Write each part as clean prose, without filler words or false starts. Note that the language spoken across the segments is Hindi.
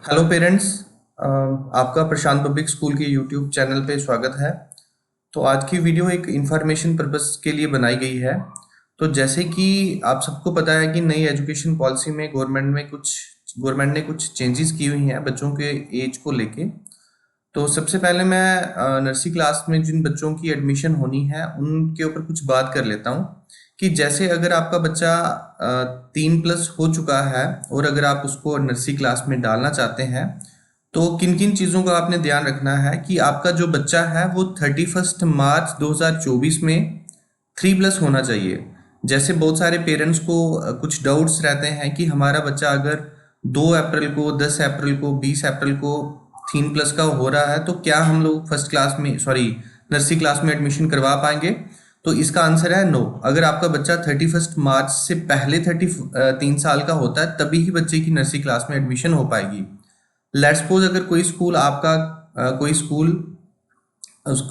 Hello parents. आपका प्रशांत पब्लिक स्कूल के यूट्यूब चैनल पे स्वागत है। तो आज की वीडियो एक इंफॉर्मेशन पर्पस के लिए बनाई गई है। तो जैसे कि आप सबको पता है कि नई एजुकेशन पॉलिसी में गवर्नमेंट ने कुछ चेंजेस की हुई हैं बच्चों के एज को लेके। तो सबसे पहले मैं नर्सरी क्लास में जिन बच्चों की एडमिशन होनी है उनके ऊपर कुछ बात कर लेता हूँ कि जैसे अगर आपका बच्चा 3+ हो चुका है और अगर आप उसको नर्सरी क्लास में डालना चाहते हैं तो किन किन चीज़ों का आपने ध्यान रखना है कि आपका जो बच्चा है वो 31 मार्च 2024 में 3+ होना चाहिए। जैसे बहुत सारे पेरेंट्स को कुछ डाउट्स रहते हैं कि हमारा बच्चा अगर 2 अप्रैल को, 10 अप्रैल को, 20 अप्रैल को 3+ का हो रहा है तो क्या हम लोग फर्स्ट क्लास में नर्सरी क्लास में एडमिशन करवा पाएंगे। तो इसका आंसर है नो। अगर आपका बच्चा 31 मार्च से पहले 3 साल का होता है तभी ही बच्चे की नर्सरी क्लास में एडमिशन हो पाएगी। लेट्स सपोज अगर कोई स्कूल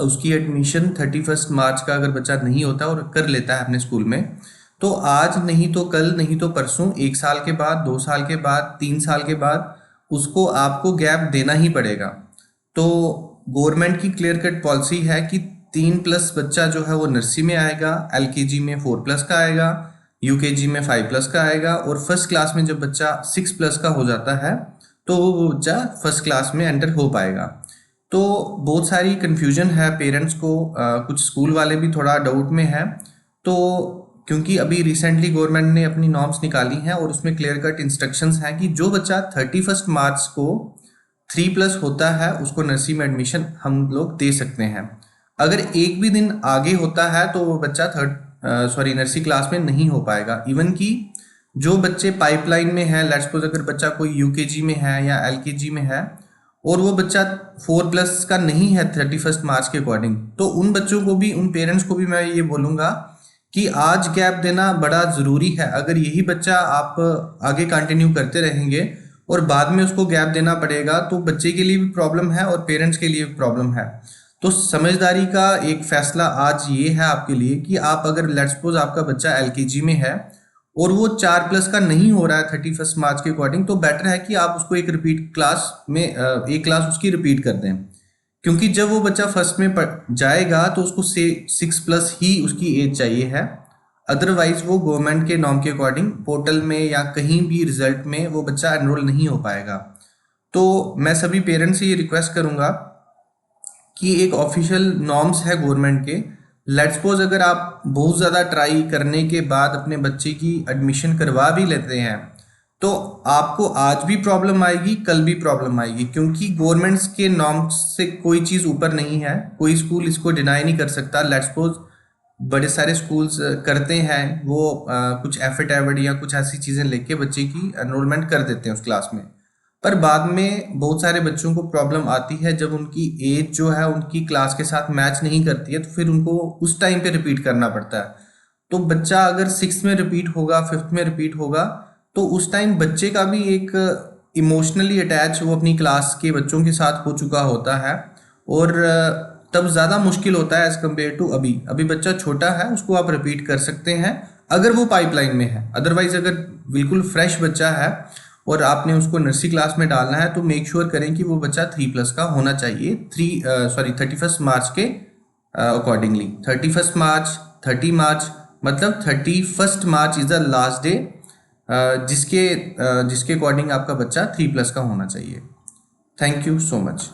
उसकी एडमिशन 31 मार्च का अगर बच्चा नहीं होता और कर लेता है अपने स्कूल में, तो आज नहीं तो कल नहीं तो परसों, 1 साल के बाद, 2 साल के बाद, 3 साल के बाद उसको आपको गैप देना ही पड़ेगा। तो गवर्नमेंट की क्लियर कट पॉलिसी है कि 3+ बच्चा जो है वो नर्सरी में आएगा, एलकेजी में 4+ का आएगा, यूकेजी में 5+ का आएगा और फर्स्ट क्लास में जब बच्चा 6+ का हो जाता है तो वो बच्चा फर्स्ट क्लास में एंटर हो पाएगा। तो बहुत सारी कन्फ्यूजन है पेरेंट्स को, कुछ स्कूल वाले भी थोड़ा डाउट में हैं। तो क्योंकि अभी रिसेंटली गवर्नमेंट ने अपनी नॉर्म्स निकाली हैं और उसमें क्लियर कट इंस्ट्रक्शंस हैं कि जो बच्चा 31 मार्च को 3+ होता है उसको नर्सरी में एडमिशन हम लोग दे सकते हैं। अगर एक भी दिन आगे होता है तो वो बच्चा नर्सरी क्लास में नहीं हो पाएगा। इवन कि जो बच्चे पाइपलाइन में है, लेट्स सपोज अगर बच्चा कोई यूकेजी में है या एलकेजी में है और वो बच्चा 4+ का नहीं है 31 मार्च के अकॉर्डिंग, तो उन बच्चों को भी, उन पेरेंट्स को भी मैं ये बोलूँगा कि आज गैप देना बड़ा ज़रूरी है। अगर यही बच्चा आप आगे कंटिन्यू करते रहेंगे और बाद में उसको गैप देना पड़ेगा तो बच्चे के लिए भी प्रॉब्लम है और पेरेंट्स के लिए भी प्रॉब्लम है। तो समझदारी का एक फैसला आज ये है आपके लिए कि आप अगर लेट्स सपोज आपका बच्चा एलकेजी में है और वो 4+ का नहीं हो रहा है 31 मार्च के अकॉर्डिंग, तो बेटर है कि आप उसको एक रिपीट क्लास में एक क्लास उसकी रिपीट कर दें। क्योंकि जब वो बच्चा फर्स्ट में जाएगा तो उसको से 6+ ही उसकी एज चाहिए है। अदरवाइज वो गवर्नमेंट के नॉर्म के अकॉर्डिंग पोर्टल में या कहीं भी रिजल्ट में वो बच्चा एनरोल नहीं हो पाएगा। तो मैं सभी पेरेंट्स से ये रिक्वेस्ट करूंगा कि एक ऑफिशियल नॉर्म्स है गवर्नमेंट के। लेट्स सपोज अगर आप बहुत ज़्यादा ट्राई करने के बाद अपने बच्चे की एडमिशन करवा भी लेते हैं तो आपको आज भी प्रॉब्लम आएगी, कल भी प्रॉब्लम आएगी, क्योंकि गवर्नमेंट्स के नॉर्म्स से कोई चीज़ ऊपर नहीं है। कोई स्कूल इसको डिनाई नहीं कर सकता। लेट्स सपोज बड़े सारे स्कूल्स करते हैं वो कुछ एफिडेविट या कुछ ऐसी चीज़ें लेके बच्चे की एनरोलमेंट कर देते हैं उस क्लास में। पर बाद में बहुत सारे बच्चों को प्रॉब्लम आती है जब उनकी एज जो है उनकी क्लास के साथ मैच नहीं करती है, तो फिर उनको उस टाइम पे रिपीट करना पड़ता है। तो बच्चा अगर 6th में रिपीट होगा, 5th में रिपीट होगा, तो उस टाइम बच्चे का भी एक इमोशनली अटैच वो अपनी क्लास के बच्चों के साथ हो चुका होता है और तब ज़्यादा मुश्किल होता है एज़ कम्पेयर टू अभी। अभी बच्चा छोटा है, उसको आप रिपीट कर सकते हैं अगर वो पाइपलाइन में है। अदरवाइज अगर बिल्कुल फ्रेश बच्चा है और आपने उसको नर्सरी क्लास में डालना है तो मेक श्योर करें कि वो बच्चा 3+ का होना चाहिए 31 मार्च के अकॉर्डिंगली। 31 मार्च, 30 मार्च, मतलब 31 मार्च इज़ द लास्ट डे जिसके अकॉर्डिंग आपका बच्चा 3+ का होना चाहिए। Thank you so much.